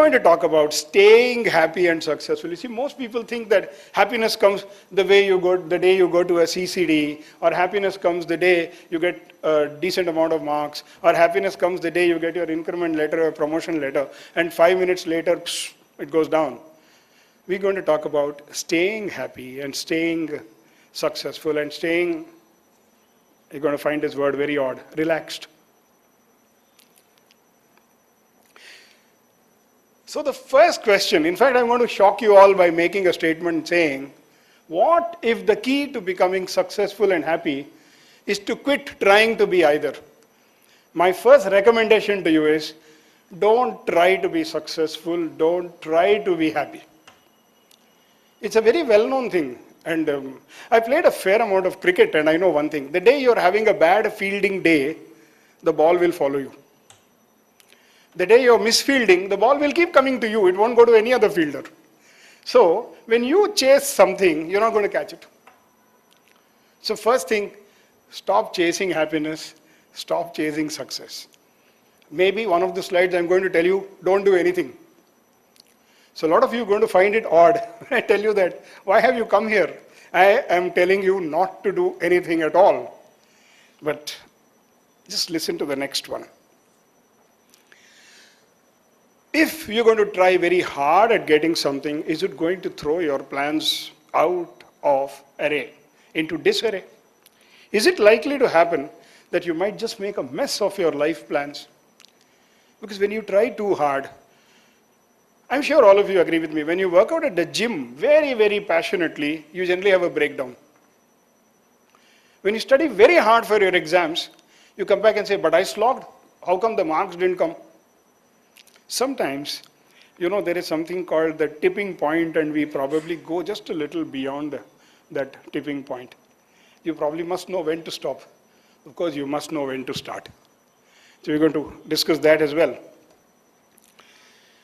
going to talk about staying happy and successful. You see, most people think that happiness comes the day you go to a CCD, or happiness comes the day you get a decent amount of marks, or happiness comes the day you get your increment letter or promotion letter, and 5 minutes later, psh, it goes down. We're going to talk about staying happy and staying successful and staying, you're going to find this word very odd, relaxed. So the first question, in fact, I'm going to shock you all by making a statement saying, what if the key to becoming successful and happy is to quit trying to be either? My first recommendation to you is, don't try to be successful, don't try to be happy. It's a very well-known thing. And I played a fair amount of cricket, and I know one thing. The day you're having a bad fielding day, the ball will follow you. The day you're misfielding, the ball will keep coming to you. It won't go to any other fielder. So when you chase something, you're not going to catch it. So first thing, stop chasing happiness, stop chasing success. Maybe one of the slides I'm going to tell you, don't do anything. So a lot of you are going to find it odd when I tell you that, why have you come here? I am telling you not to do anything at all. But just listen to the next one. If you're going to try very hard at getting something, is it going to throw your plans out of array, into disarray? Is it likely to happen that you might just make a mess of your life plans? Because when you try too hard, I'm sure all of you agree with me, when you work out at the gym very, very passionately, you generally have a breakdown. When you study very hard for your exams, you come back and say, but I slogged. How come the marks didn't come? Sometimes, there is something called the tipping point, and we probably go just a little beyond that tipping point. You probably must know when to stop. Of course, you must know when to start. So we're going to discuss that as well.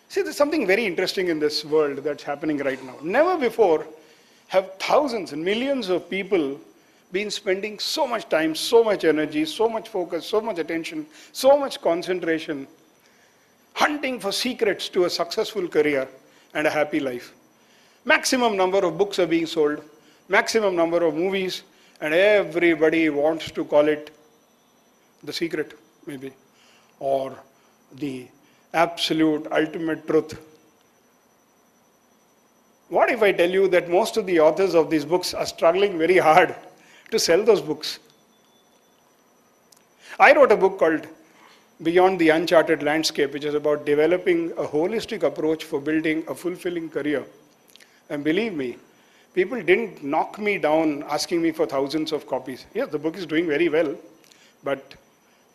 See, there's something very interesting in this world that's happening right now. Never before have thousands and millions of people been spending so much time, so much energy, so much focus, so much attention, so much concentration, hunting for secrets to a successful career and a happy life. Maximum number of books are being sold, maximum number of movies, and everybody wants to call it the secret, maybe, or the absolute ultimate truth. What if I tell you that most of the authors of these books are struggling very hard to sell those books? I wrote a book called Beyond the Uncharted Landscape, which is about developing a holistic approach for building a fulfilling career. And believe me, people didn't knock me down asking me for thousands of copies. Yes, the book is doing very well, but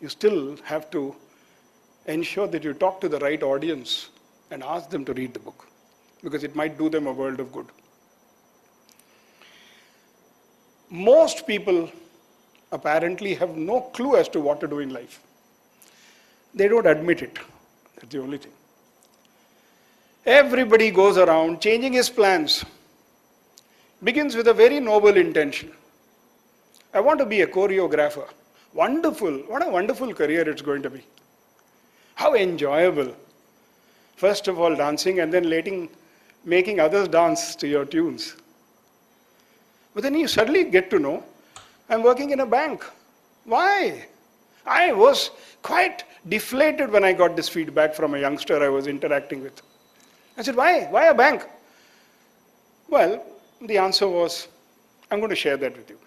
you still have to ensure that you talk to the right audience and ask them to read the book, because it might do them a world of good. Most people apparently have no clue as to what to do in life. They don't admit it. That's the only thing. Everybody goes around changing his plans. Begins with a very noble intention. I want to be a choreographer. Wonderful. What a wonderful career it's going to be. How enjoyable. First of all, dancing, and then making others dance to your tunes. But then you suddenly get to know, I'm working in a bank. Why? I was quite deflated when I got this feedback from a youngster I was interacting with. I said, why? Why a bank? Well, the answer was, I'm going to share that with you.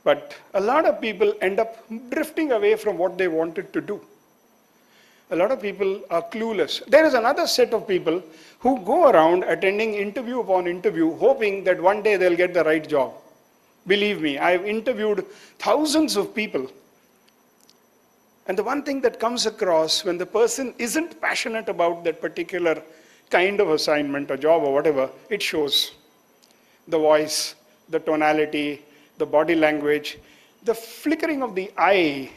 But a lot of people end up drifting away from what they wanted to do. A lot of people are clueless. There is another set of people who go around attending interview upon interview, hoping that one day they'll get the right job. Believe me, I've interviewed thousands of people. And the one thing that comes across when the person isn't passionate about that particular kind of assignment or job or whatever, it shows. The voice, the tonality, the body language, the flickering of the eye,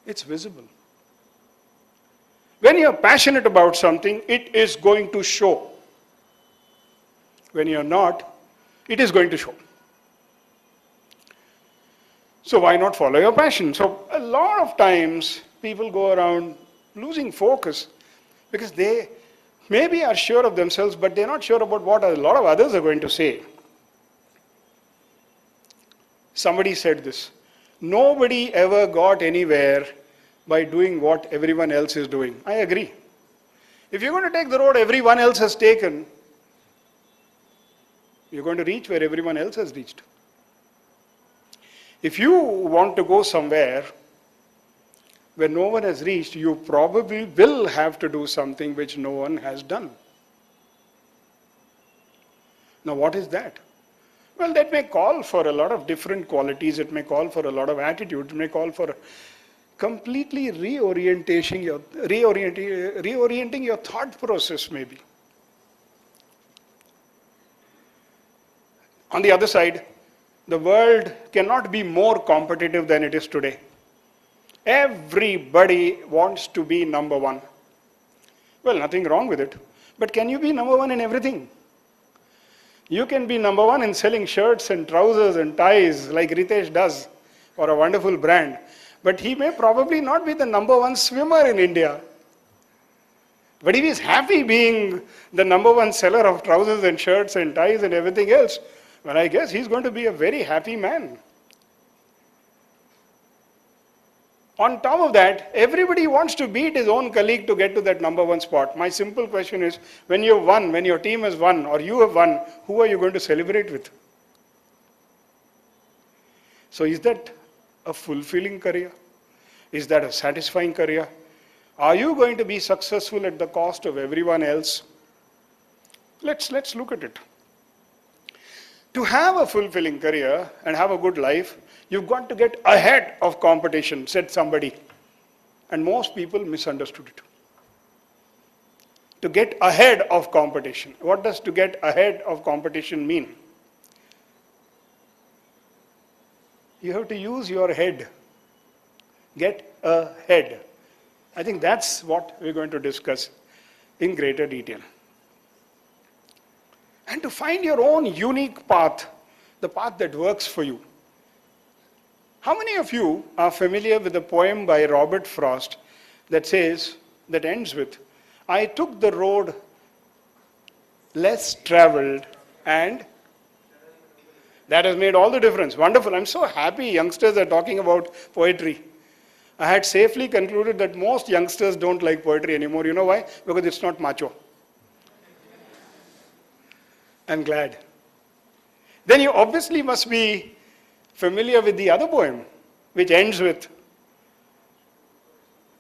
it's visible. When you're passionate about something, it is going to show. When you're not, it is going to show. So why not follow your passion? So a lot of times people go around losing focus because they maybe are sure of themselves, but they're not sure about what a lot of others are going to say. Somebody said this: nobody ever got anywhere by doing what everyone else is doing. I agree. If you're going to take the road everyone else has taken, you're going to reach where everyone else has reached. If you want to go somewhere where no one has reached, you probably will have to do something which no one has done. Now, what is that? Well, that may call for a lot of different qualities. It may call for a lot of attitudes. It may call for completely reorienting your thought process, maybe. On the other side, the world cannot be more competitive than it is today. Everybody wants to be number one. Well, nothing wrong with it. But can you be number one in everything? You can be number one in selling shirts and trousers and ties like Ritesh does for a wonderful brand. But he may probably not be the number one swimmer in India. But if he's happy being the number one seller of trousers and shirts and ties and everything else, well, I guess he's going to be a very happy man. On top of that, everybody wants to beat his own colleague to get to that number one spot. My simple question is, when you've won, when your team has won, or you have won, who are you going to celebrate with? So is that a fulfilling career? Is that a satisfying career? Are you going to be successful at the cost of everyone else? Let's look at it. To have a fulfilling career and have a good life, you've got to get ahead of competition, said somebody. And most people misunderstood it. To get ahead of competition. What does to get ahead of competition mean? You have to use your head. Get ahead. I think that's what we're going to discuss in greater detail. And to find your own unique path, the path that works for you. How many of you are familiar with a poem by Robert Frost that ends with, I took the road less traveled and that has made all the difference. Wonderful. I'm so happy youngsters are talking about poetry. I had safely concluded that most youngsters don't like poetry anymore. You know why? Because it's not macho. I'm glad. Then you obviously must be familiar with the other poem, which ends with,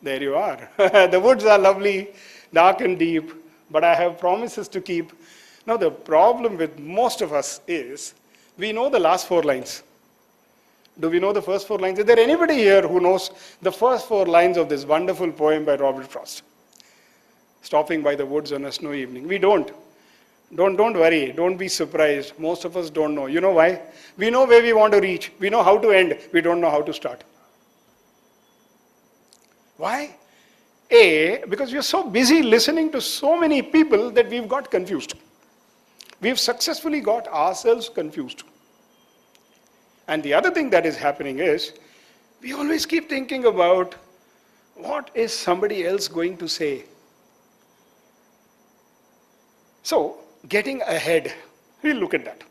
there you are. The woods are lovely, dark and deep, but I have promises to keep. Now the problem with most of us is, we know the last 4 lines. Do we know the first 4 lines? Is there anybody here who knows the first 4 lines of this wonderful poem by Robert Frost? Stopping by the woods on a snowy evening. We don't. Don't worry. Don't be surprised. Most of us don't know. You know why? We know where we want to reach. We know how to end. We don't know how to start. Why? Because we are so busy listening to so many people that we've got confused. We've successfully got ourselves confused. And the other thing that is happening is, we always keep thinking about, what is somebody else going to say? So, getting ahead, we'll look at that.